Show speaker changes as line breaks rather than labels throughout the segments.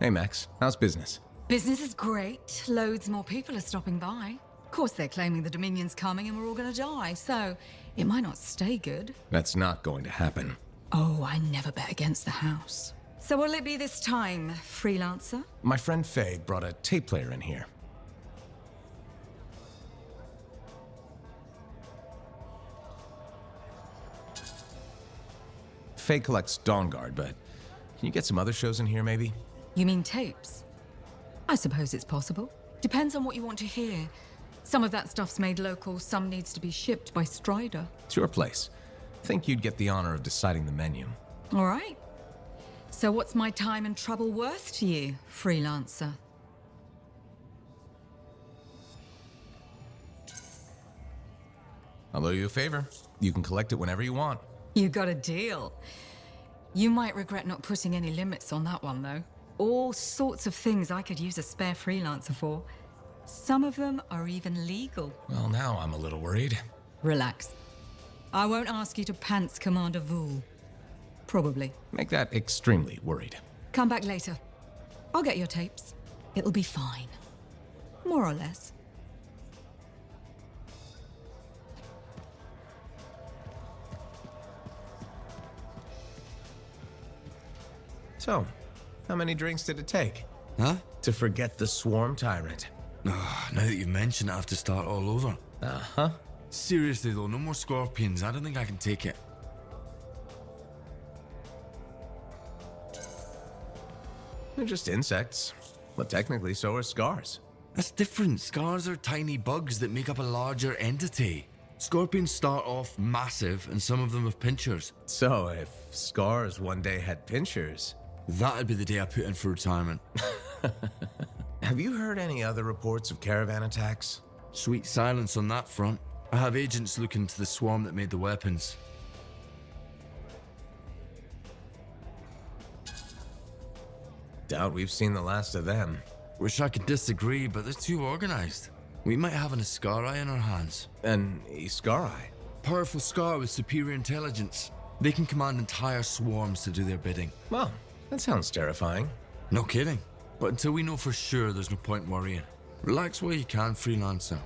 Hey Max, how's business?
Business is great. Loads more people are stopping by. Of course, they're claiming the Dominion's coming and we're all gonna die, so it might not stay good.
That's not going to happen.
Oh, I never bet against the house. So what'll it be this time, freelancer?
My friend Faye brought a tape player in here. Faye collects Dawnguard, but can you get some other shows in here maybe?
You mean tapes? I suppose it's possible. Depends on what you want to hear. Some of that stuff's made local, some needs to be shipped by Strider.
It's your place. Think you'd get the honor of deciding the menu.
All right. So what's my time and trouble worth to you, freelancer?
I'll owe you a favor. You can collect it whenever you want.
You got a deal. You might regret not putting any limits on that one, though. All sorts of things I could use a spare freelancer for. Some of them are even legal.
Well, now I'm a little worried.
Relax. I won't ask you to pants Commander Vool. Probably.
Make that extremely worried.
Come back later. I'll get your tapes. It'll be fine. More or less.
So, how many drinks did it take?
Huh?
To forget the swarm tyrant.
Oh, now that you've mentioned it, I have to start all over.
Uh-huh.
Seriously though, no more scorpions. I don't think I can take it.
They're just insects. But technically, so are scars.
That's different. Scars are tiny bugs that make up a larger entity. Scorpions start off massive, and some of them have pinchers.
So, if scars one day had pinchers...
That'd be the day I put in for retirement.
Have you heard any other reports of caravan attacks?
Sweet silence on that front. I have agents looking into the swarm that made the weapons.
Doubt we've seen the last of them.
Wish I could disagree, but they're too organized. We might have an Iskari in our hands.
An Iskari?
Powerful Scar with superior intelligence. They can command entire swarms to do their bidding.
Well, that sounds terrifying.
No kidding. But until we know for sure, there's no point worrying. Relax while you can, freelancer.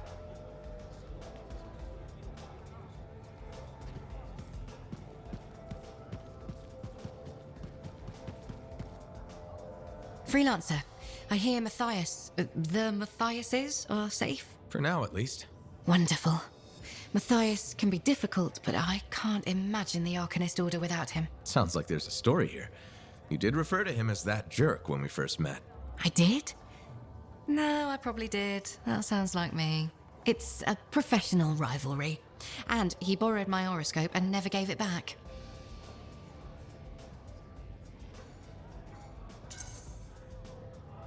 Freelancer, I hear the Matthiases are safe?
For now, at least.
Wonderful. Matthias can be difficult, but I can't imagine the Arcanist Order without him.
Sounds like there's a story here. You did refer to him as that jerk when we first met.
I did? No, I probably did. That sounds like me. It's a professional rivalry. And he borrowed my horoscope and never gave it back.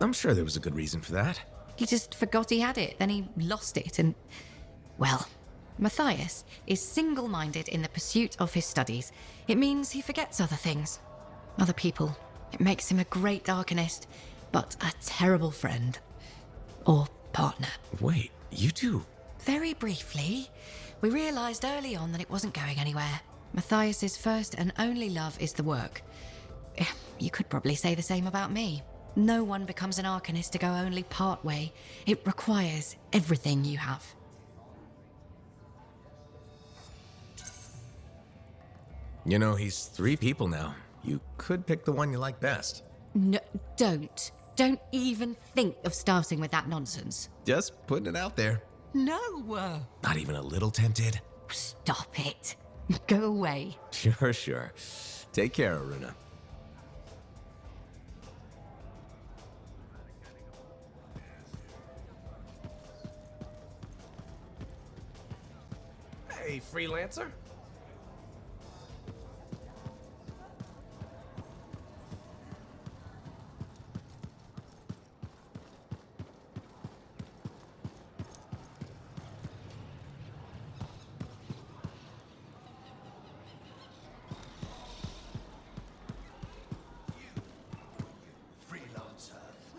I'm sure there was a good reason for that.
He just forgot he had it, then he lost it, and... Well, Matthias is single-minded in the pursuit of his studies. It means he forgets other things. Other people. It makes him a great Arcanist, but a terrible friend. Or partner.
Wait, you two?
Very briefly, we realized early on that it wasn't going anywhere. Matthias's first and only love is the work. You could probably say the same about me. No one becomes an Arcanist to go only part way. It requires everything you have.
You know, he's 3 people now. You could pick the one you like best.
No, don't. Don't even think of starting with that nonsense.
Just putting it out there.
No.
Not even a little tempted?
Stop it. Go away.
Sure. Take care, Aruna.
Hey, freelancer.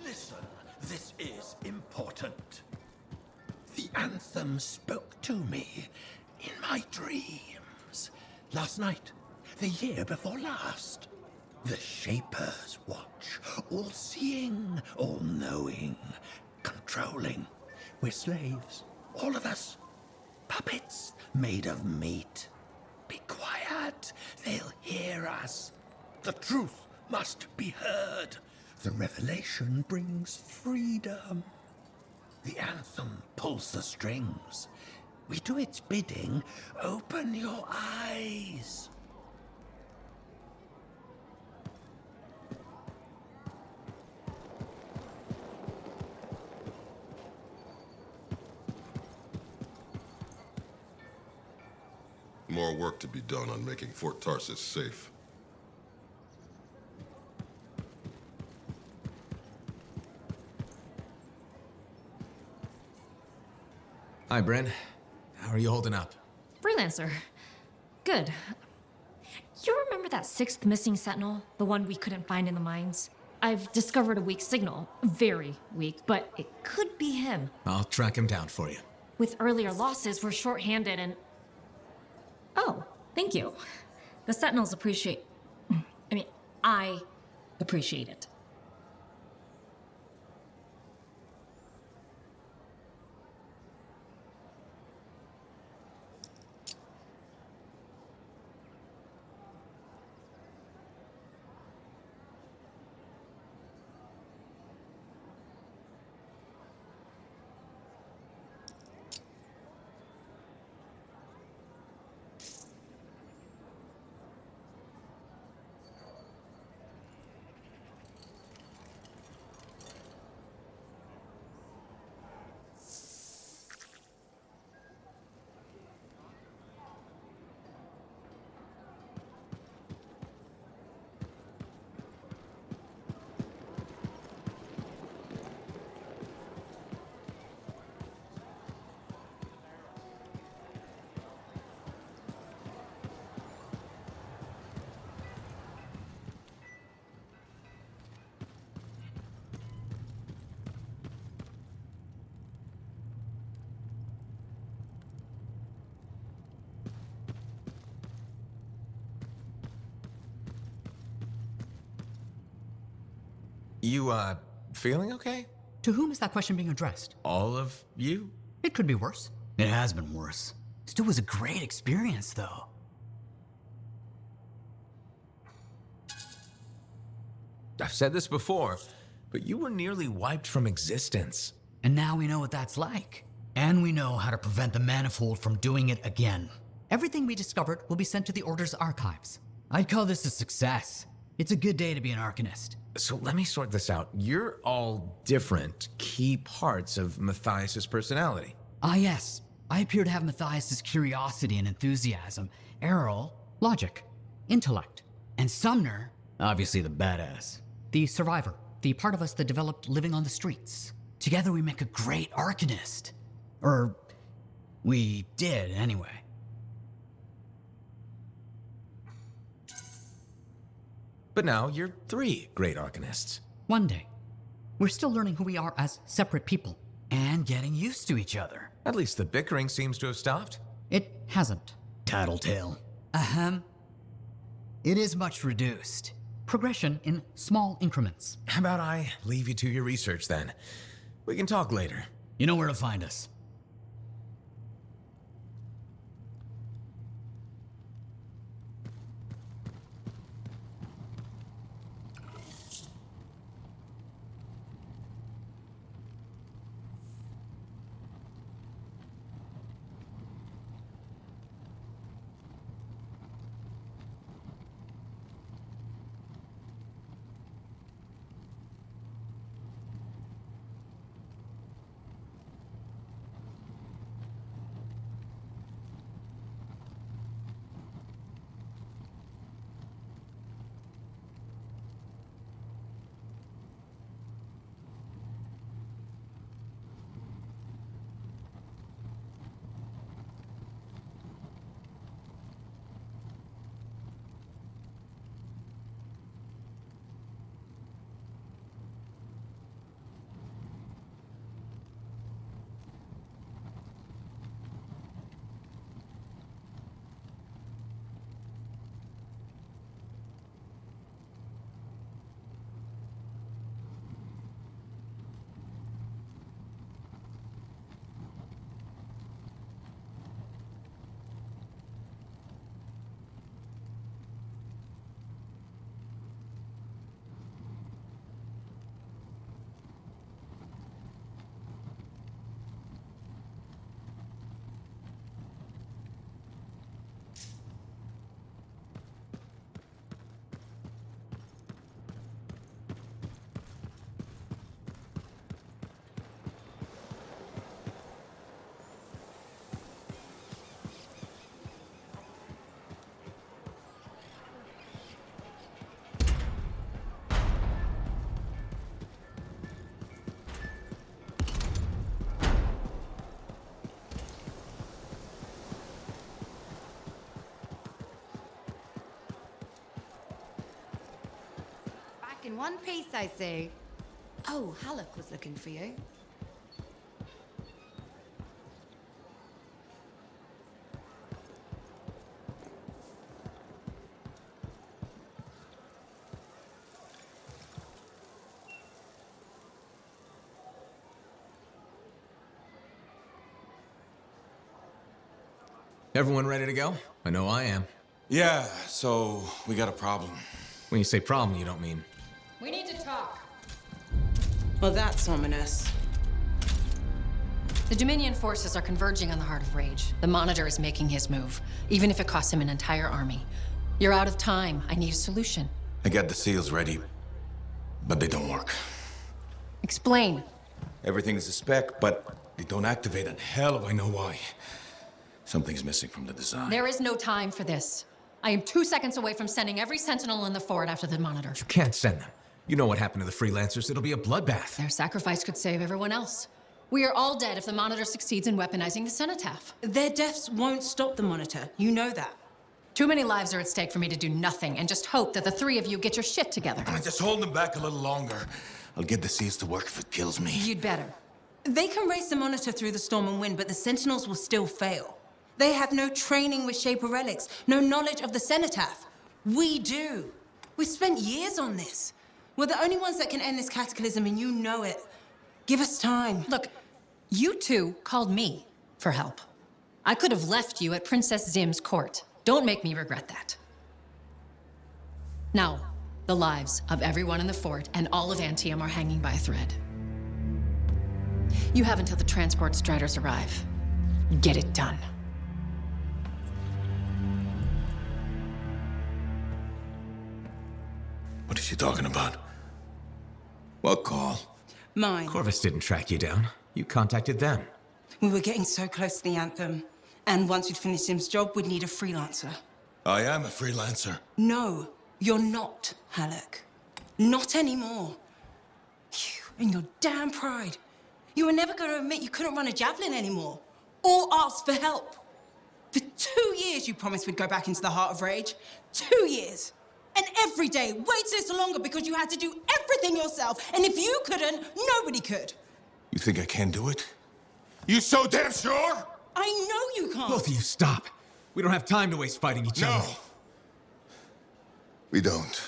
Listen, this is important. The Anthem spoke to me in my dreams. Last night, the year before last. The Shapers watch, all-seeing, all-knowing, controlling. We're slaves, all of us. Puppets made of meat. Be quiet, they'll hear us. The truth must be heard. The revelation brings freedom. The anthem pulls the strings. We do its bidding. Open your eyes.
More work to be done on making Fort Tarsus safe.
Hi, Bryn. How are you holding up?
Freelancer. Good. You remember that sixth missing sentinel? The one we couldn't find in the mines? I've discovered a weak signal. Very weak, but it could be him.
I'll track him down for you.
With earlier losses, we're short-handed and... Oh, thank you. The sentinels appreciate... I appreciate it.
You, feeling okay?
To whom is that question being addressed?
All of you?
It could be worse. It has been worse. Still was a great experience, though.
I've said this before, but you were nearly wiped from existence.
And now we know what that's like. And we know how to prevent the Manifold from doing it again. Everything we discovered will be sent to the Order's archives. I'd call this a success. It's a good day to be an Arcanist.
So let me sort this out. You're all different key parts of Matthias's personality.
Ah, yes. I appear to have Matthias's curiosity and enthusiasm. Errol, logic, intellect. And Sumner, obviously the badass. The survivor, the part of us that developed living on the streets. Together we make a great Arcanist. Or, we did, anyway.
But now you're 3 great Arcanists.
One day. We're still learning who we are as separate people. And getting used to each other.
At least the bickering seems to have stopped.
It hasn't. Tattletale. Ahem. It is much reduced. Progression in small increments.
How about I leave you to your research then? We can talk later.
You know where to find us.
in one piece, I see. Oh, Halleck was looking for you.
Everyone ready to go? I know I am.
Yeah, so we got a problem.
When you say problem, you don't mean...
We need to talk.
Well, that's ominous.
The Dominion forces are converging on the Heart of Rage. The Monitor is making his move, even if it costs him an entire army. You're out of time. I need a solution.
I got the seals ready, but they don't work.
Explain.
Everything's a spec, but they don't activate, and hell if I know why. Something's missing from the design.
There is no time for this. I am 2 seconds away from sending every Sentinel in the fort after the Monitor.
You can't send them. You know what happened to the freelancers. It'll be a bloodbath.
Their sacrifice could save everyone else. We are all dead if the Monitor succeeds in weaponizing the cenotaph.
Their deaths won't stop the Monitor. You know that.
Too many lives are at stake for me to do nothing and just hope that the three of you get your shit together.
Just hold them back a little longer. I'll get the seals to work if it kills me.
You'd better.
They can race the Monitor through the storm and win, but the Sentinels will still fail. They have no training with Shaper relics, no knowledge of the cenotaph. We do. We've spent years on this. We're the only ones that can end this cataclysm, and you know it. Give us time.
Look, you two called me for help. I could have left you at Princess Zim's court. Don't make me regret that. Now, the lives of everyone in the fort and all of Anthem are hanging by a thread. You have until the transport striders arrive. Get it done.
What is she talking about? What call?
Mine.
Corvus didn't track you down. You contacted them.
We were getting so close to the Anthem. And once we'd finished Sim's job, we'd need a freelancer.
I am a freelancer.
No, you're not, Halleck. Not anymore. You and your damn pride. You were never going to admit you couldn't run a javelin anymore. Or ask for help. For 2 years, you promised we'd go back into the Heart of Rage. 2 years. And every day, wait a little longer because you had to do everything yourself. And if you couldn't, nobody could.
You think I can do it? You so damn sure?
I know you can't.
Both of you, stop. We don't have time to waste fighting each other.
No. We don't.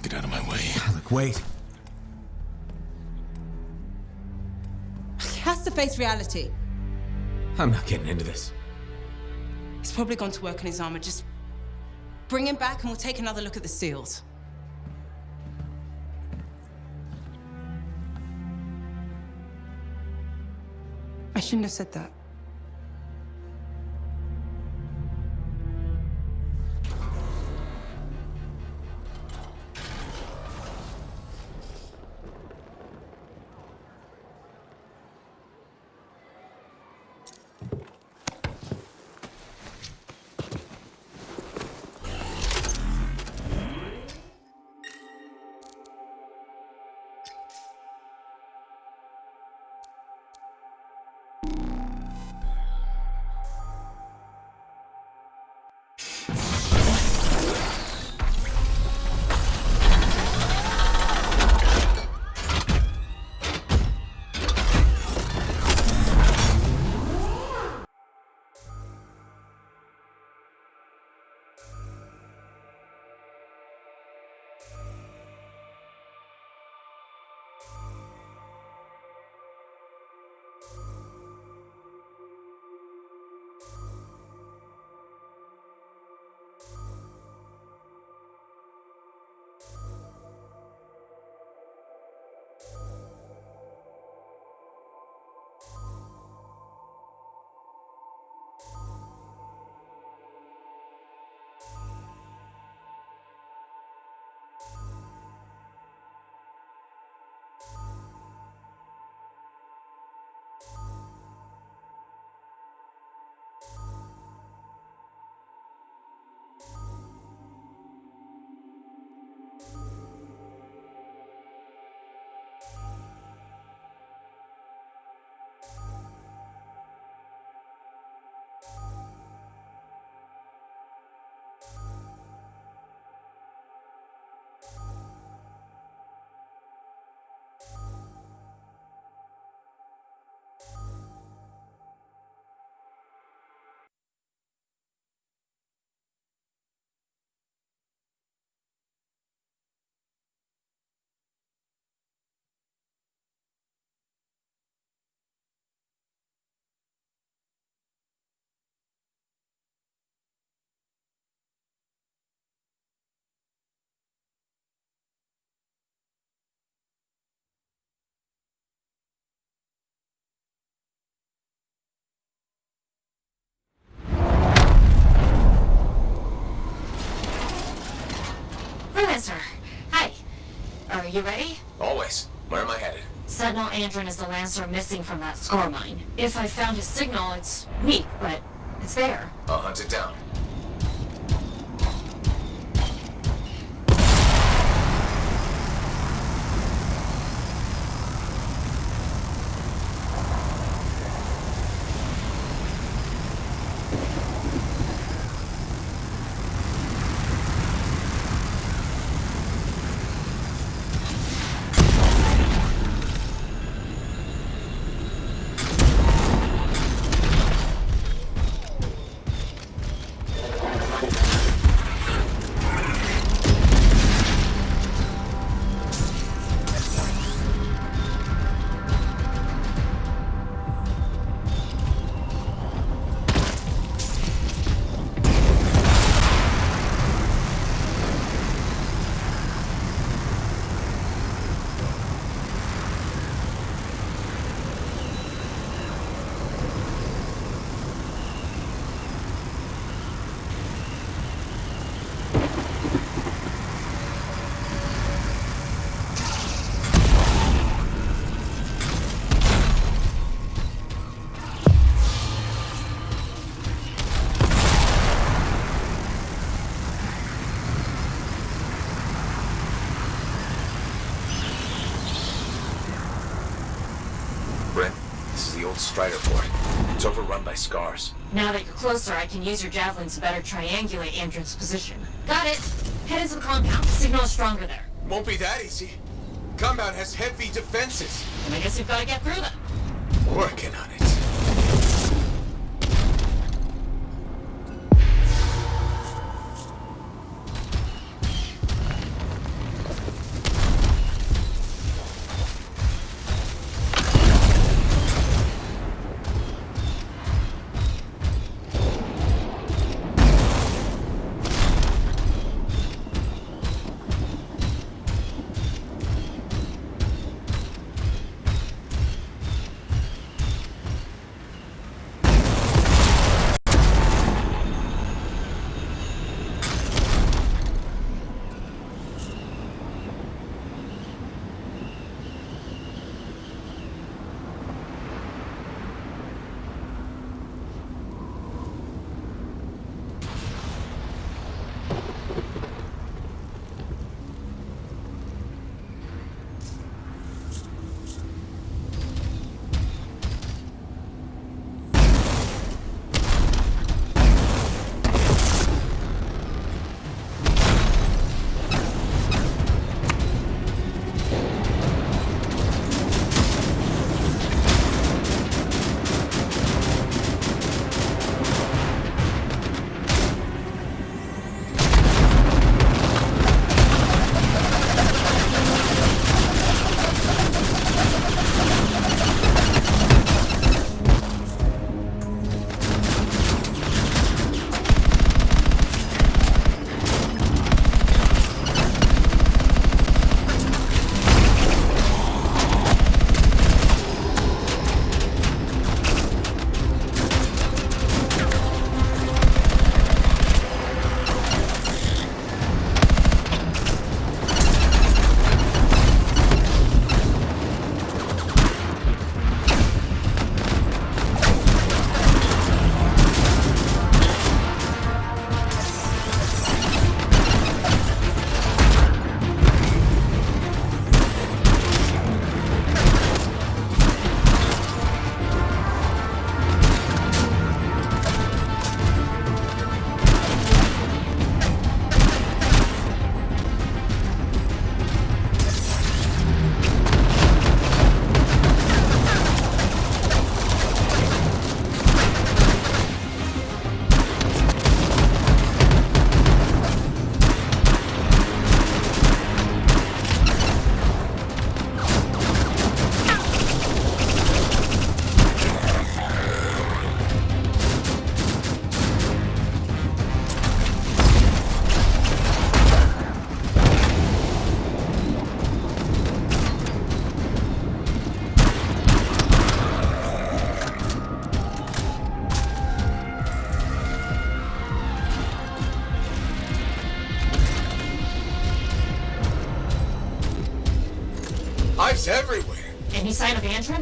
Get out of my way.
Look, wait.
He has to face reality.
I'm not getting into this.
He's probably gone to work on his armor. Just bring him back and we'll take another look at the seals. I shouldn't have said that.
are you ready?
Always. Where am I headed?
Sentinel Andron is the Lancer missing from that score mine. If I found his signal, it's weak, but it's there.
I'll hunt it down. Strider Fort. It's overrun by scars.
Now that you're closer, I can use your javelins to better triangulate Andron's position. Got it. Head into the compound. The signal is stronger there.
Won't be that easy. Compound has heavy defenses.
And I guess you've got to get through them.
Working on it. everywhere.
Any sign of Andrew?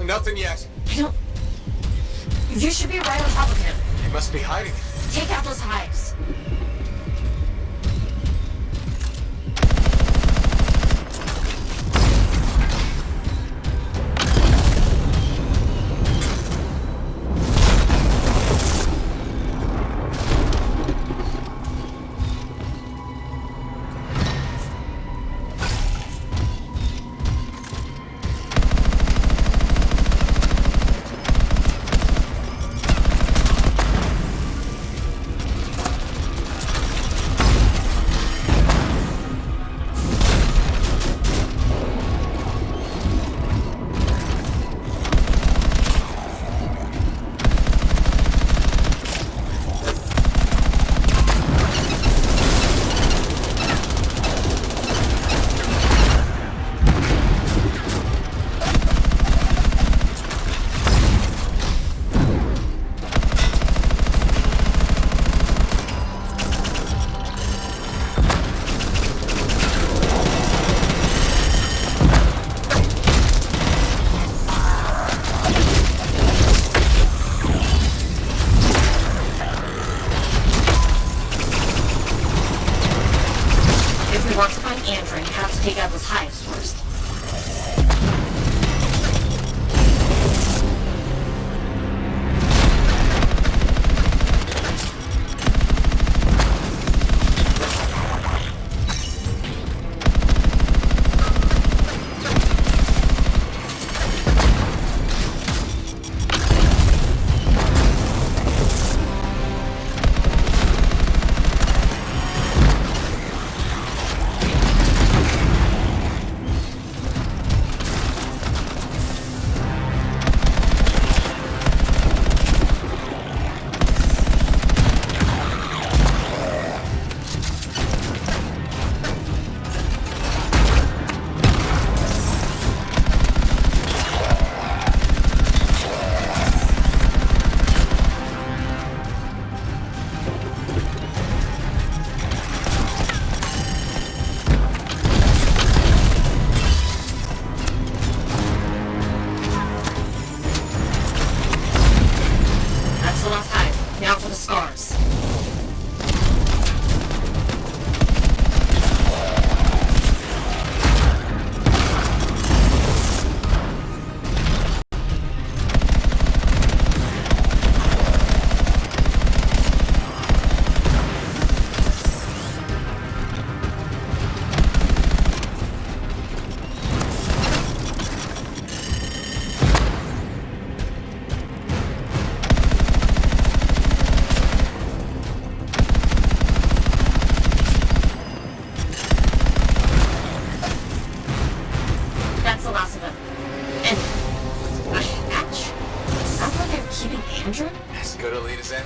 Nothing yet.
You should be right on top of him.
He must be hiding.
Take out those hives. Andrew, you have to take out those hives first.
As good a lead as any.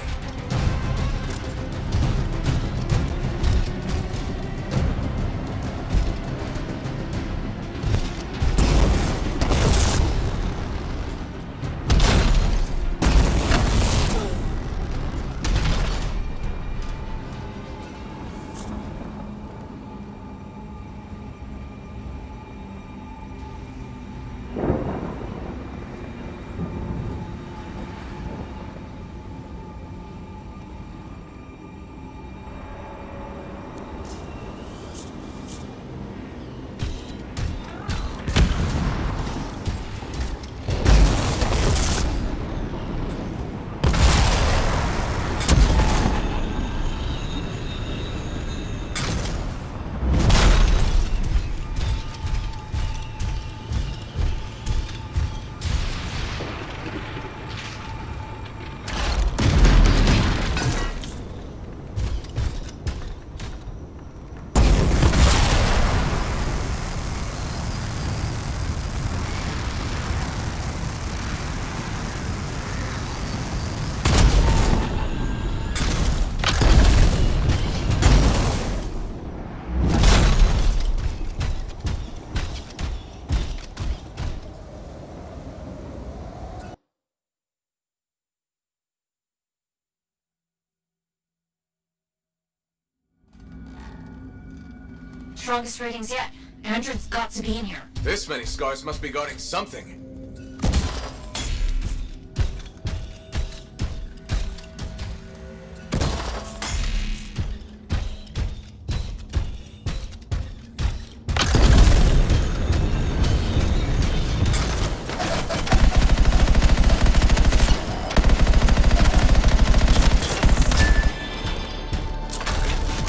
Strongest ratings yet. Andrew's got to be in here.
This many scars must be guarding something.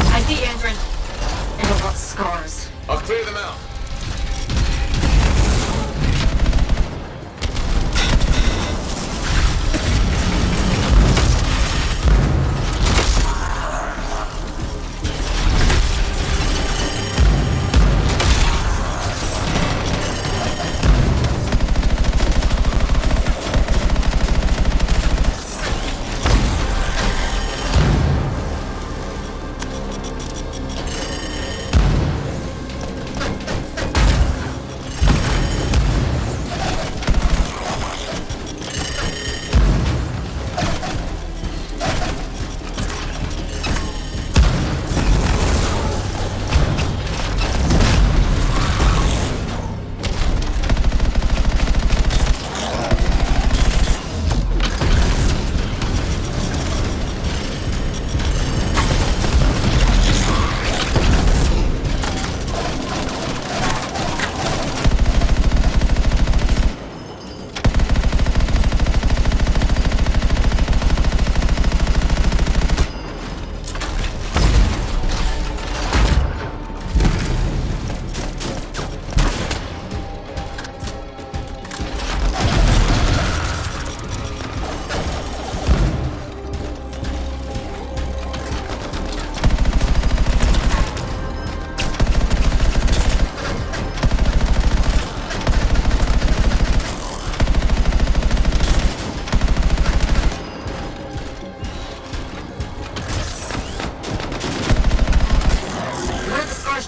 I see Andrin. And a lot of scars.
I'll clear them out.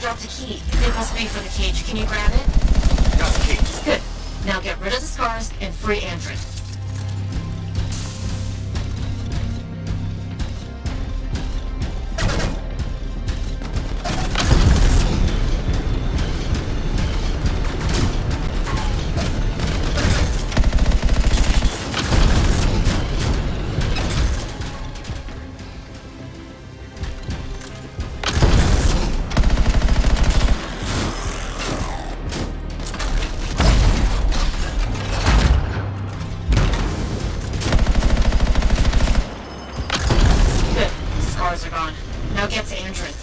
dropped a key. It must be for the cage. Can you grab it?
Got the key.
Good. Now get rid of the scars and free Andrin. Are gone. Now get to Andrin.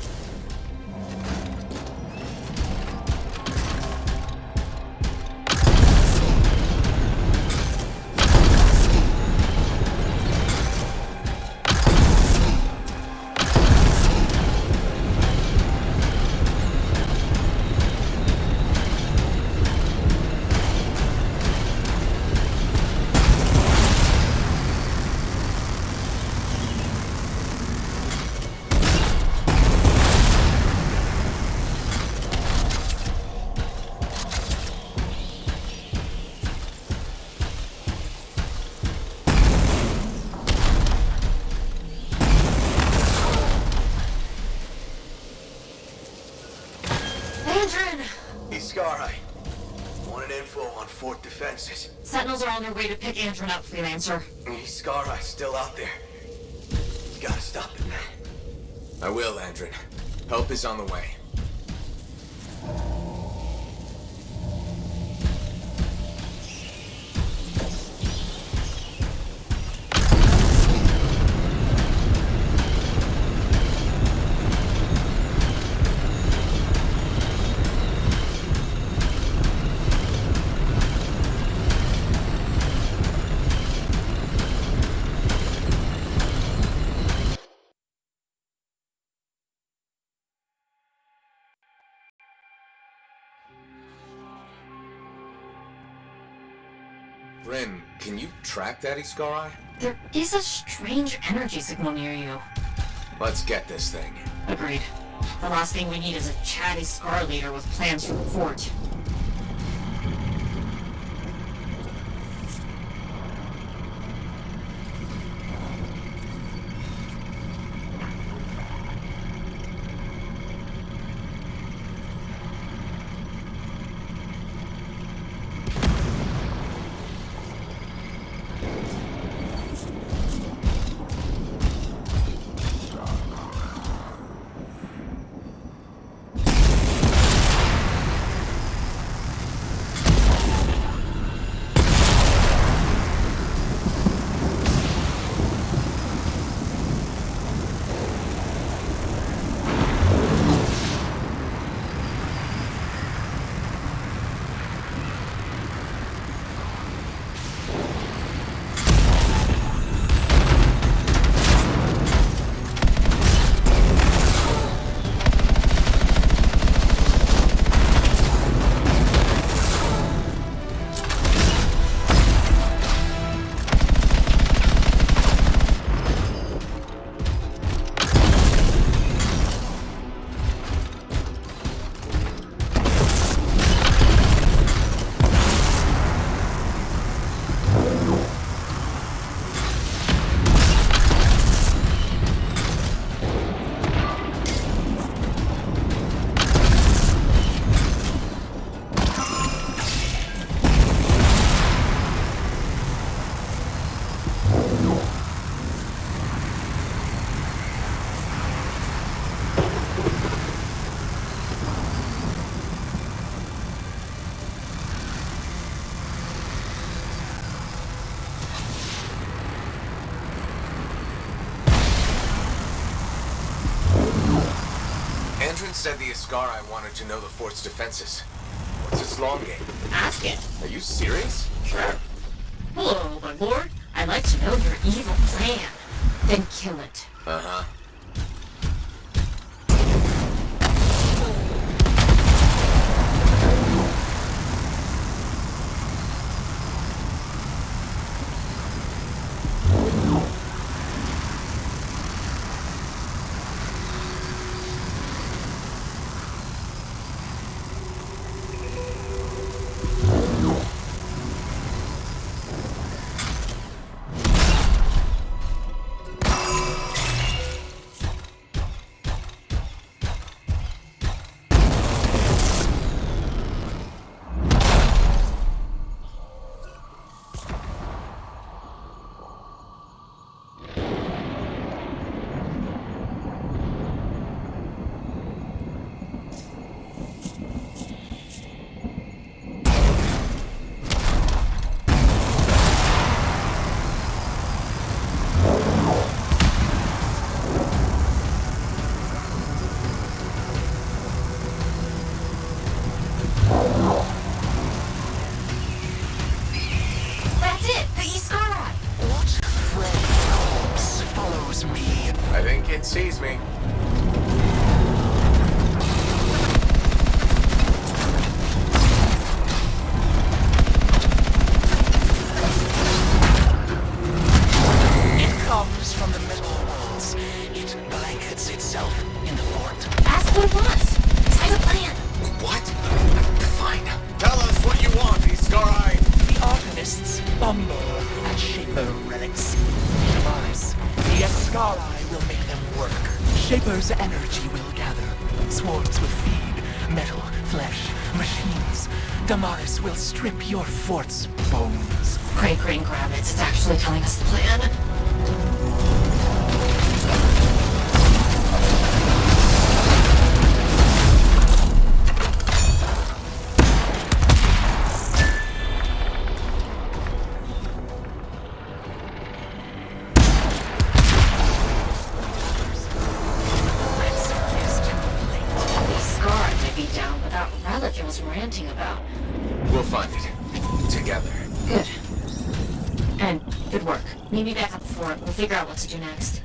Scar, wanted info on fort defenses.
Sentinels are on their way to pick Andrin up, Freelancer.
Scar, still out there. You gotta stop it, man. I will, Andrin. Help is on the way. Bryn, can you track that Scar?
There is a strange energy signal near you.
Let's get this thing.
Agreed. The last thing we need is a chatty Scar leader with plans for the fort.
Odin said the Iskari wanted to know the fort's defenses. What's its long game?
Ask it.
Are you serious?
Sure. Hello, my lord. I'd like to know your evil plan. Then kill it.
Uh-huh. I think it sees me.
It comes from the middle walls. It blankets itself in the fort.
Ask what it wants. Try the plan.
What? Fine. Tell us what you want, Iskari.
The Arcanists fumble at Shaper relics. Damaris, the Iskari will make them work. Shaper's energy will gather. Swarms will feed metal, flesh, machines. Damaris will strip your fort's bones.
Great green grabbits. It's actually telling us the plan. Ranting about.
We'll find it. Together.
Good. And good work. Meet me back at the fort. We'll figure out what to do next.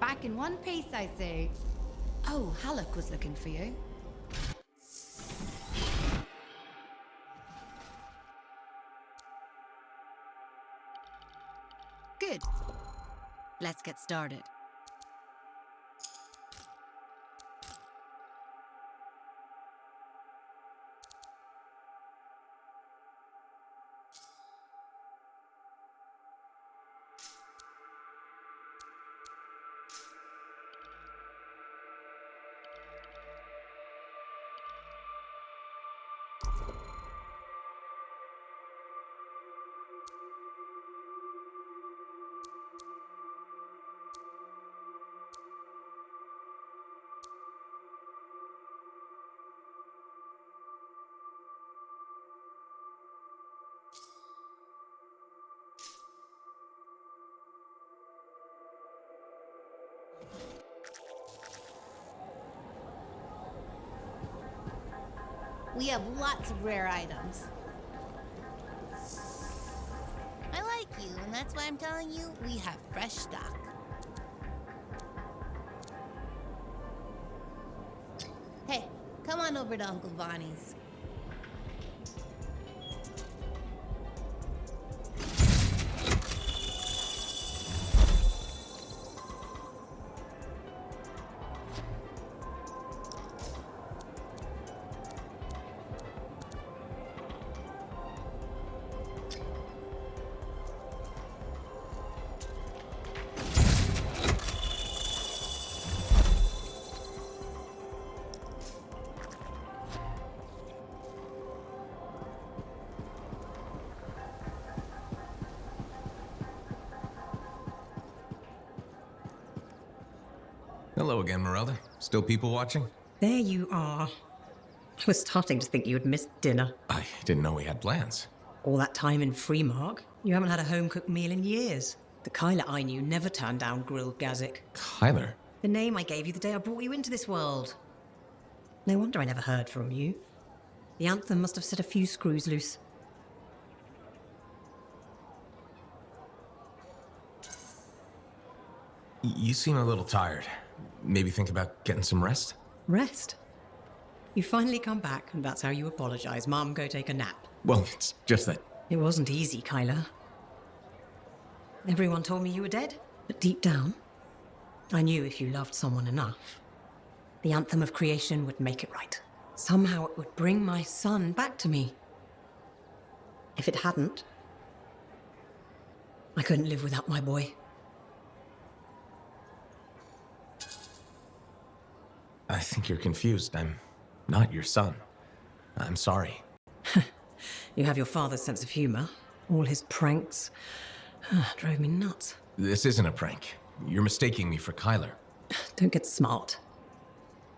back in one piece, I say. Oh, Halleck was looking for you. Good. Let's get started. We have lots of rare items. I like you, and that's why I'm telling you we have fresh stock. Hey, come on over to Uncle Bonnie's.
Hello again, Merelda. Still people watching?
There you are. I was starting to think you had missed dinner.
I didn't know we had plans.
All that time in Freemark, you haven't had a home-cooked meal in years. The Kyler I knew never turned down grilled gazik.
Kyler?
The name I gave you the day I brought you into this world. No wonder I never heard from you. The Anthem must have set a few screws loose.
You seem a little tired. Maybe think about getting some rest?
Rest? You finally come back, and that's how you apologize. Mom, go take a nap.
Well, it's just that...
It wasn't easy, Kyler. Everyone told me you were dead, but deep down, I knew if you loved someone enough, the Anthem of creation would make it right. Somehow it would bring my son back to me. If it hadn't, I couldn't live without my boy.
I think you're confused. I'm not your son. I'm sorry.
You have your father's sense of humor. All his pranks drove me nuts.
This isn't a prank. You're mistaking me for Kyler.
Don't get smart.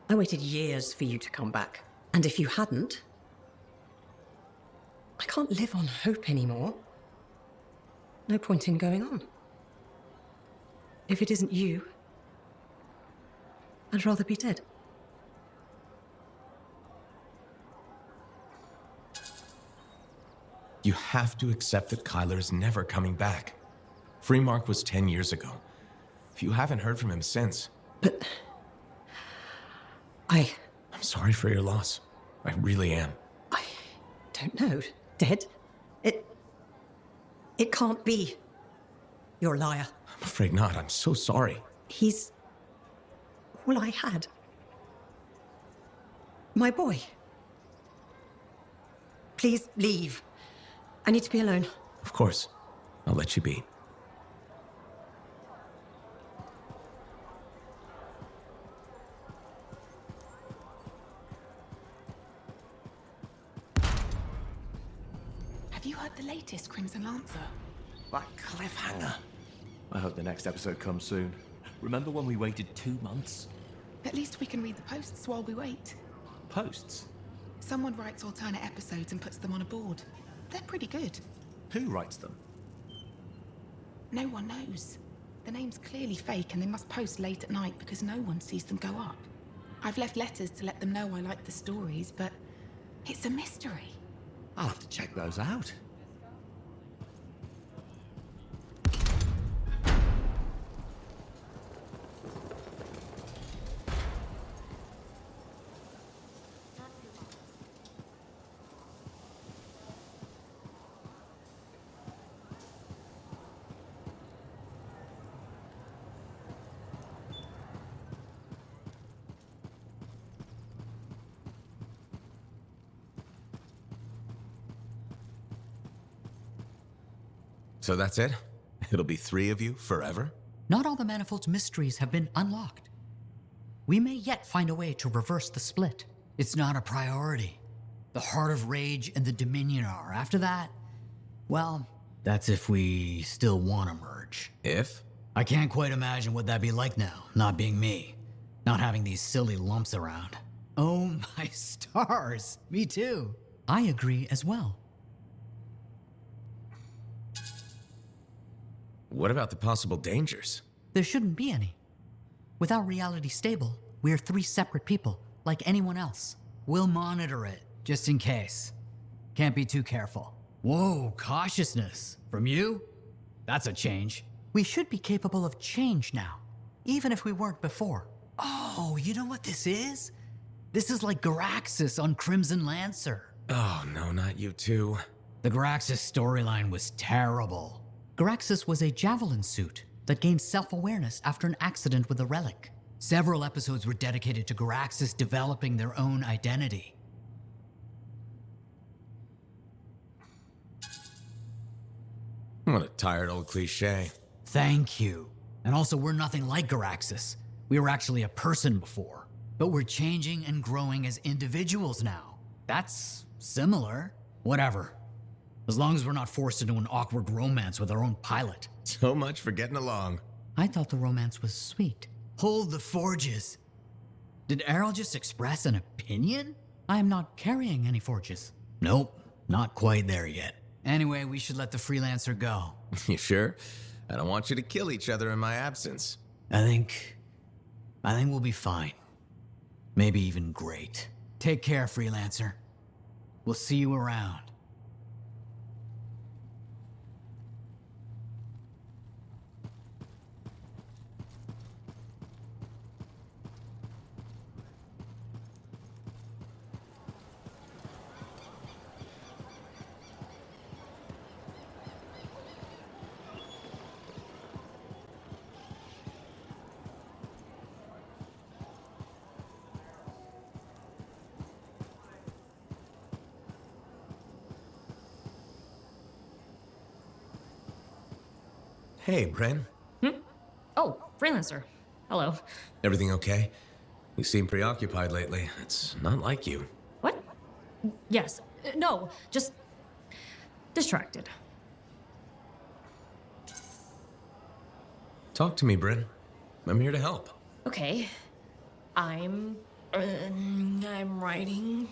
I waited years for you to come back. And if you hadn't, I can't live on hope anymore. No point in going on. If it isn't you, I'd rather be dead.
You have to accept that Kyler is never coming back. Freemark was 10 years ago. If you haven't heard from him since...
But...
I'm sorry for your loss. I really am.
I don't know. Dead? It can't be. You're a liar.
I'm afraid not. I'm so sorry.
He's all I had. My boy. Please leave. I need to be alone.
Of course. I'll let you be.
Have you heard the latest Crimson Lancer?
That cliffhanger. I hope the next episode comes soon. Remember when we waited 2 months?
At least we can read the posts while we wait.
Posts?
Someone writes alternate episodes and puts them on a board. They're pretty good.
Who writes them?
No one knows. The name's clearly fake and they must post late at night because no one sees them go up. I've left letters to let them know I like the stories, but it's a mystery.
I'll have to check those out.
So that's it? It'll be 3 of you forever?
Not all the Manifold's mysteries have been unlocked. We may yet find a way to reverse the split. It's not a priority. The Heart of Rage and the Dominion are. After that, well, that's if we still want to merge.
If?
I can't quite imagine what that'd be like now, not being me. Not having these silly lumps around. Oh my stars, me too. I agree as well.
What about the possible dangers?
There shouldn't be any. Without reality stable, we're 3 separate people, like anyone else. We'll monitor it, just in case. Can't be too careful. Whoa, cautiousness. From you? That's a change. We should be capable of change now, even if we weren't before. Oh, you know what this is? This is like Garaxus on Crimson Lancer.
Oh, no, not you too.
The Garaxus storyline was terrible. Garaxus was a javelin suit that gained self-awareness after an accident with a relic. Several episodes were dedicated to Garaxus developing their own identity.
What a tired old cliche.
Thank you. And also, we're nothing like Garaxus. We were actually a person before. But we're changing and growing as individuals now. That's similar. Whatever. As long as we're not forced into an awkward romance with our own pilot.
So much for getting along.
I thought the romance was sweet. Hold the forges. Did Errol just express an opinion? I am not carrying any forges. Nope, not quite there yet. Anyway, we should let the freelancer go.
You sure? I don't want you to kill each other in my absence.
I think we'll be fine. Maybe even great. Take care, freelancer. We'll see you around.
Hey, Bren.
Oh, freelancer. Hello.
Everything okay? You seem preoccupied lately. It's not like you.
What? Yes. No, just distracted.
Talk to me, Bren. I'm here to help.
Okay. I'm writing.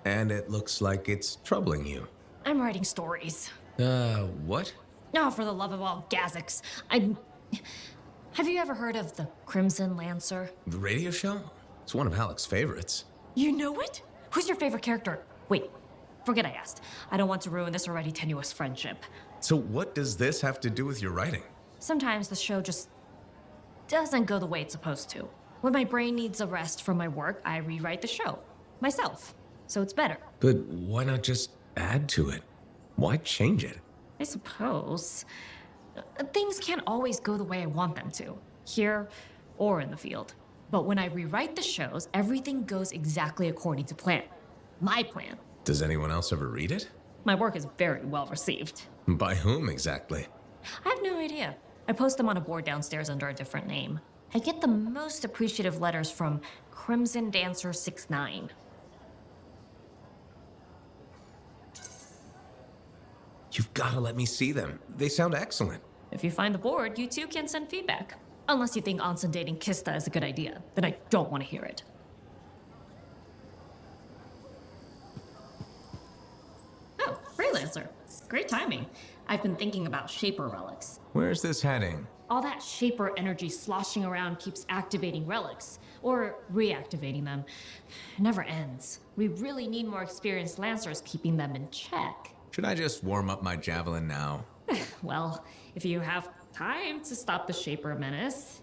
And it looks like it's troubling you.
I'm writing stories.
What?
No, for the love of all Gazics. Have you ever heard of the Crimson Lancer?
The radio show? It's one of Halleck's favorites.
You know it? Who's your favorite character? Wait, forget I asked. I don't want to ruin this already tenuous friendship.
So what does this have to do with your writing?
Sometimes the show just doesn't go the way it's supposed to. When my brain needs a rest from my work, I rewrite the show. Myself. So it's better.
But why not just add to it? Why change it?
I suppose. Things can't always go the way I want them to, here or in the field. But when I rewrite the shows, everything goes exactly according to plan. My plan.
Does anyone else ever read it?
My work is very well received.
By whom exactly?
I have no idea. I post them on a board downstairs under a different name. I get the most appreciative letters from Crimson Dancer 69.
You've got to let me see them. They sound excellent.
If you find the board, you too can send feedback. Unless you think Anson dating Kista is a good idea, then I don't want to hear it. Oh, freelancer. Great timing. I've been thinking about Shaper relics.
Where's this heading?
All that Shaper energy sloshing around keeps activating relics, or reactivating them. It never ends. We really need more experienced Lancers keeping them in check.
Should I just warm up my javelin now?
Well, if you have time to stop the Shaper menace.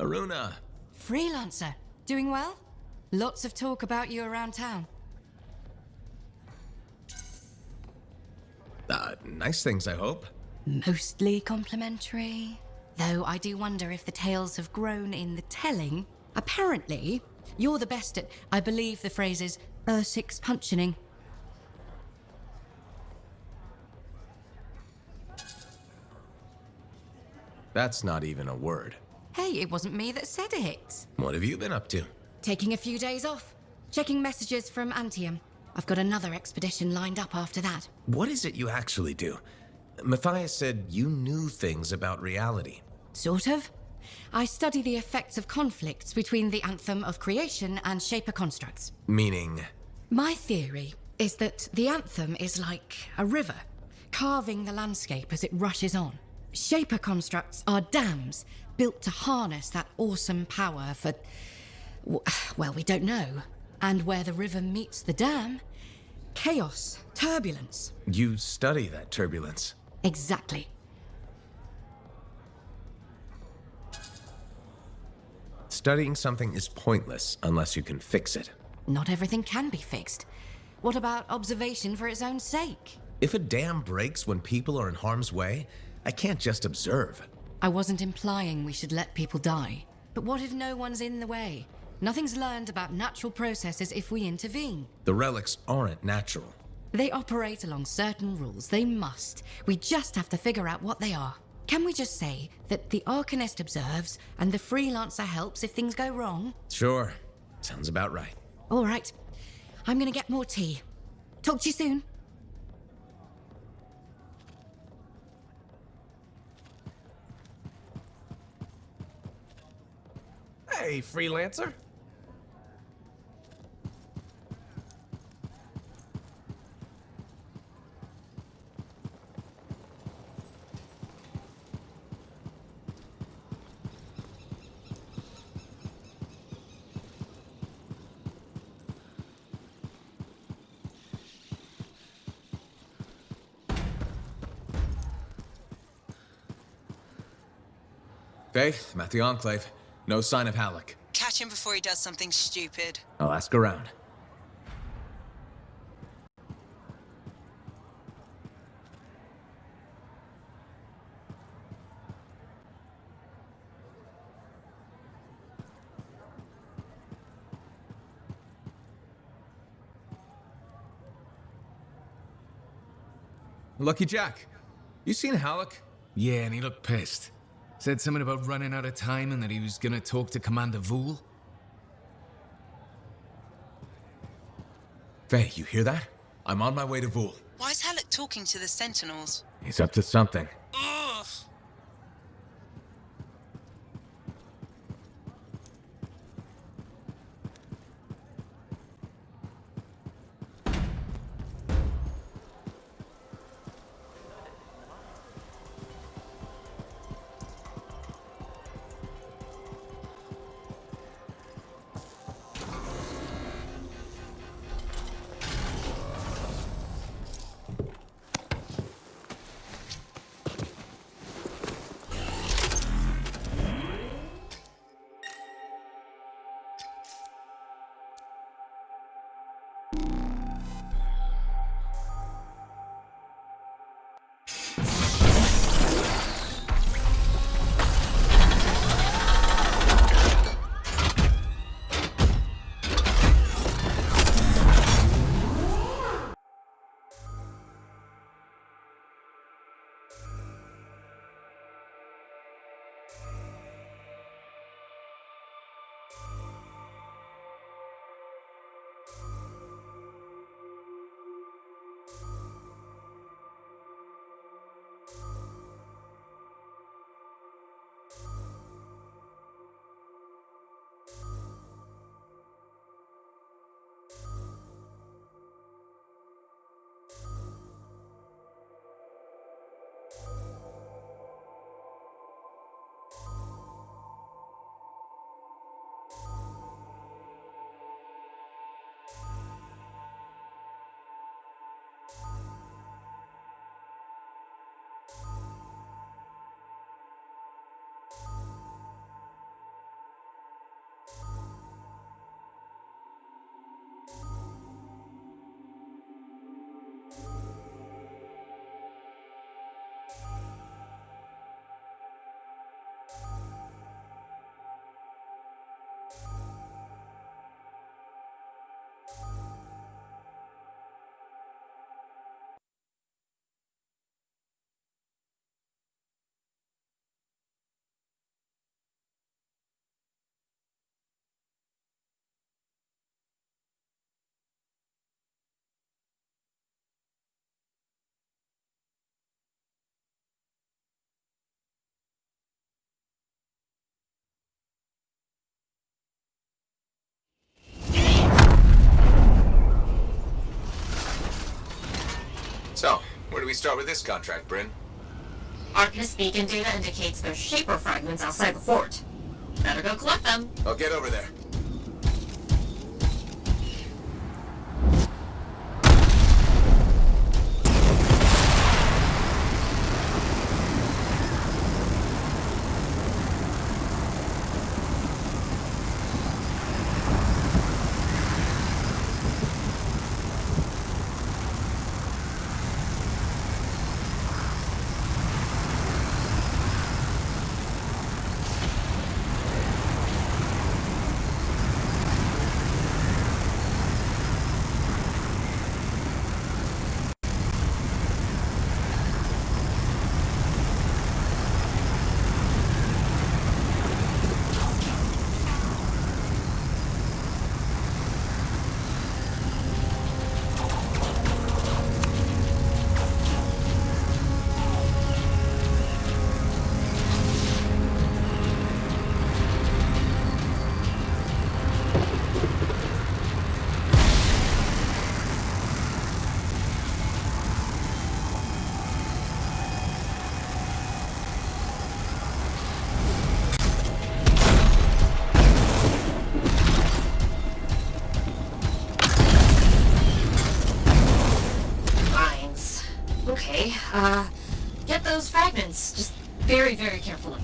Aruna!
Freelancer. Doing well? Lots of talk about you around town.
Nice things, I hope.
Mostly complimentary. Though I do wonder if the tales have grown in the telling. Apparently, you're the best at, I believe the phrase is, six punching.
That's not even a word.
Hey, it wasn't me that said it.
What have you been up to?
Taking a few days off. Checking messages from Anthem. I've got another expedition lined up after that.
What is it you actually do? Matthias said you knew things about reality.
Sort of. I study the effects of conflicts between the Anthem of creation and Shaper constructs.
Meaning?
My theory is that the Anthem is like a river, carving the landscape as it rushes on. Shaper constructs are dams built to harness that awesome power for, well, we don't know. And where the river meets the dam, chaos, turbulence.
You study that turbulence.
Exactly.
Studying something is pointless unless you can fix it.
Not everything can be fixed. What about observation for its own sake?
If a dam breaks when people are in harm's way, I can't just observe.
I wasn't implying we should let people die. But what if no one's in the way? Nothing's learned about natural processes if we intervene.
The relics aren't natural.
They operate along certain rules. They must. We just have to figure out what they are. Can we just say that the Arcanist observes and the Freelancer helps if things go wrong?
Sure. Sounds about right.
All right. I'm gonna get more tea. Talk to you soon.
Hey, Freelancer.
Faye, I'm at the Enclave. No sign of Halleck.
Catch him before he does something stupid.
I'll ask around. Lucky Jack, you seen Halleck?
Yeah, and he looked pissed. Said something about running out of time and that he was gonna talk to Commander Vool.
Faye, you hear that? I'm on my way to Vool.
Why is Halleck talking to the Sentinels?
He's up to something.
Ugh!
we start with this contract, Bryn?
Arcanist beacon data indicates there's shaper fragments outside the fort. Better go collect them.
I'll get over there.
Get those fragments. Just very, very carefully.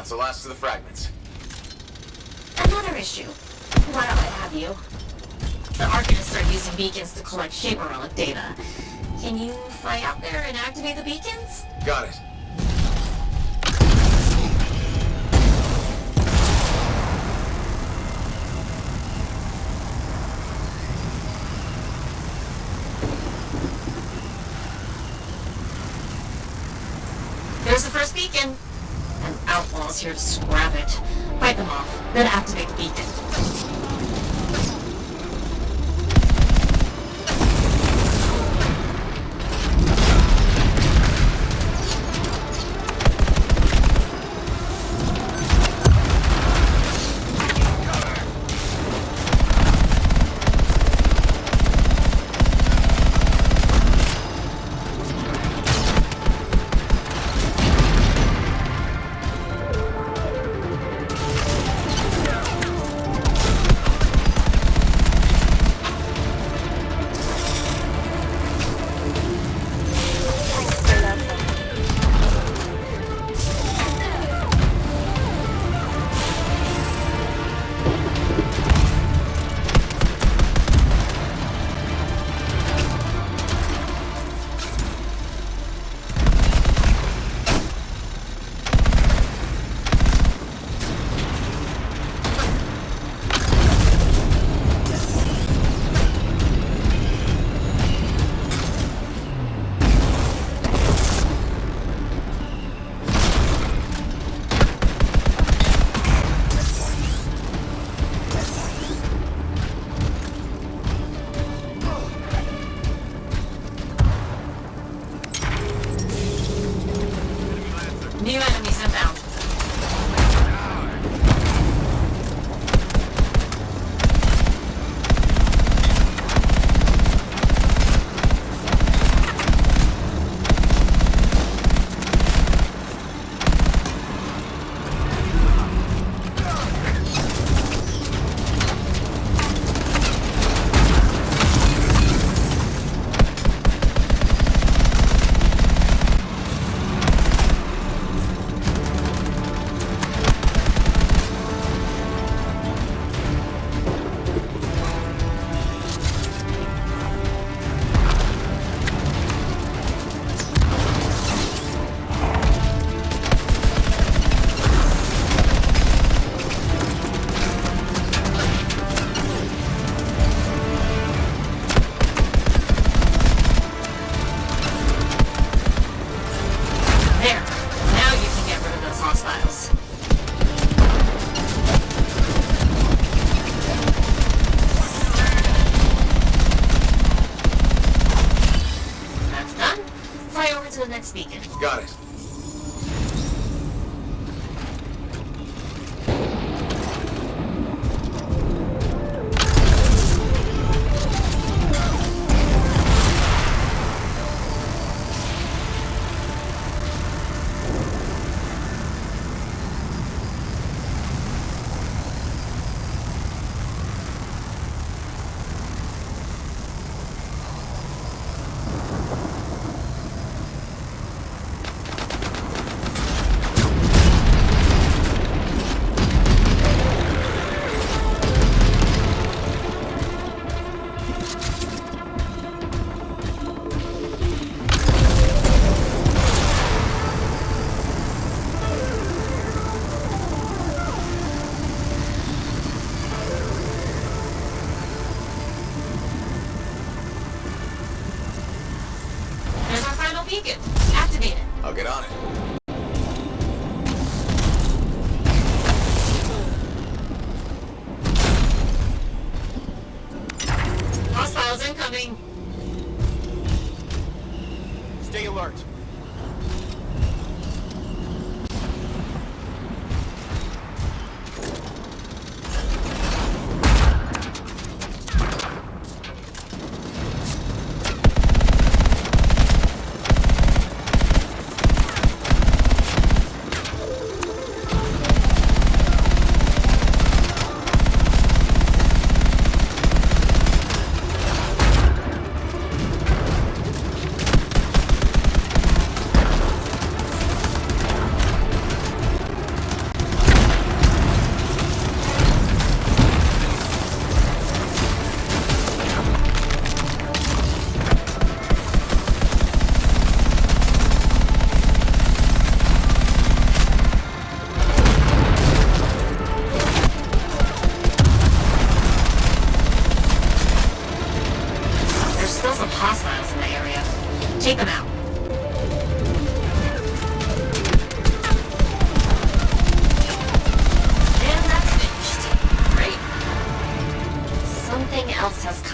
That's the last of the fragments.
Another issue. While I have you, the Arcanists are using beacons to collect shaper relic data. Can you fly out there and activate the beacons?
Got it.
else here to scrap it. Fight them off, then activate the beacon. New enemies inbound. Speaking.
Got it.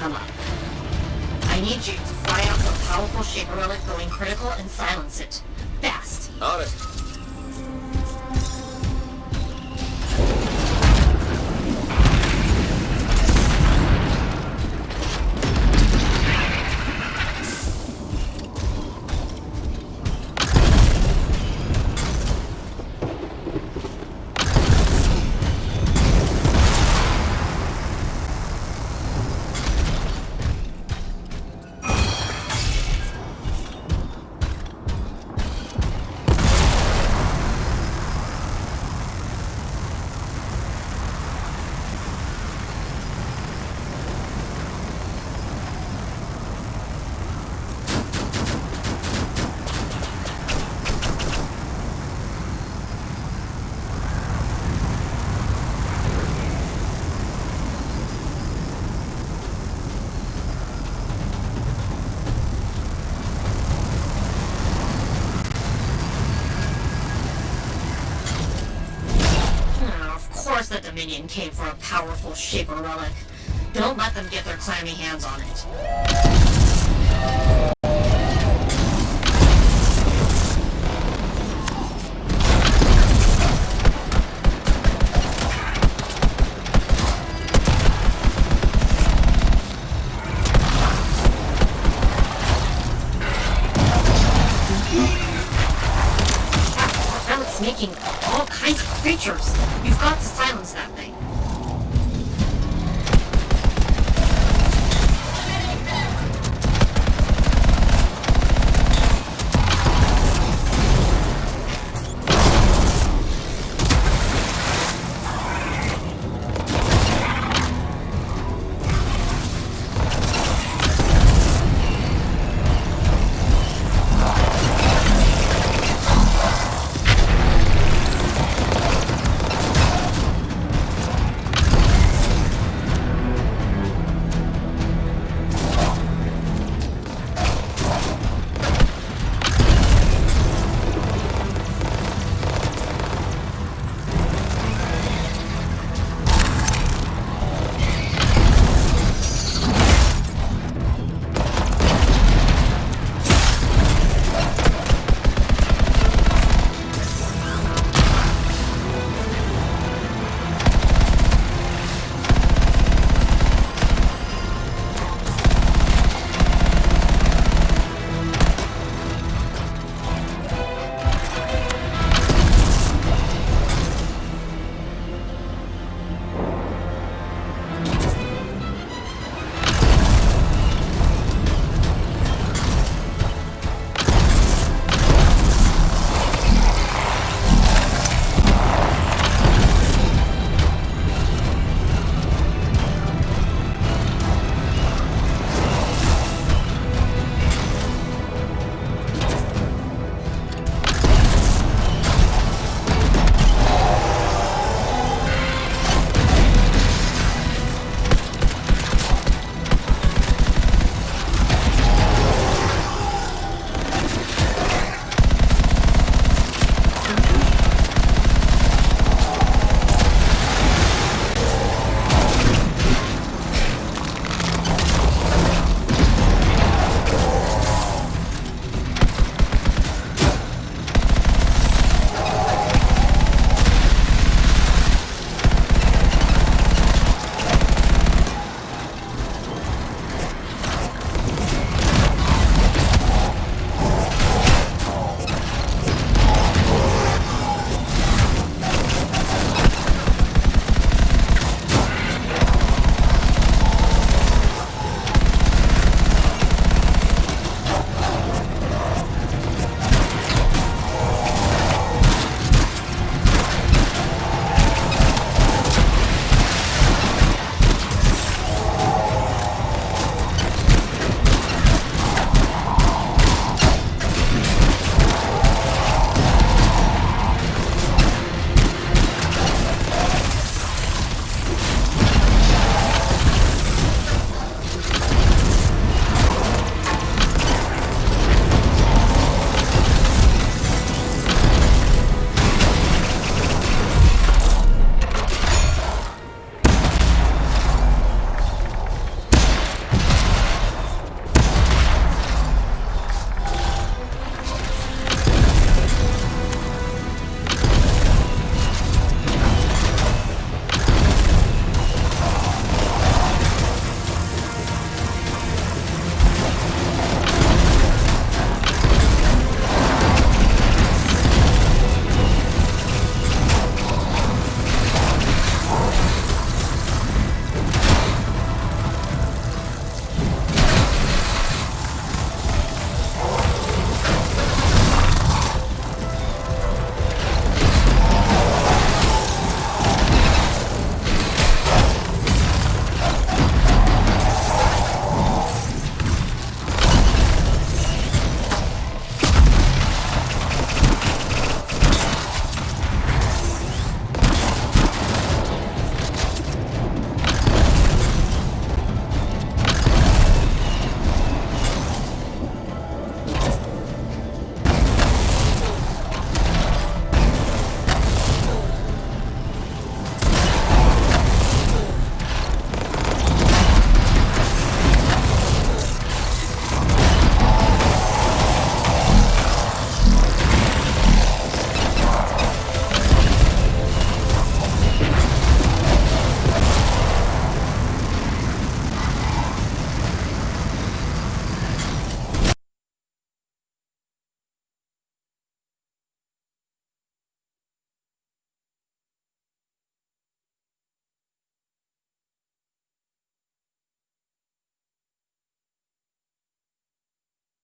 come up. I need you to fly out to a powerful shaper relic going critical and silence it. Fast.
On it.
The Dominion came for a powerful shaper relic. Don't let them get their clammy hands on it. Now it's making all kinds of creatures. You've got to silence that thing.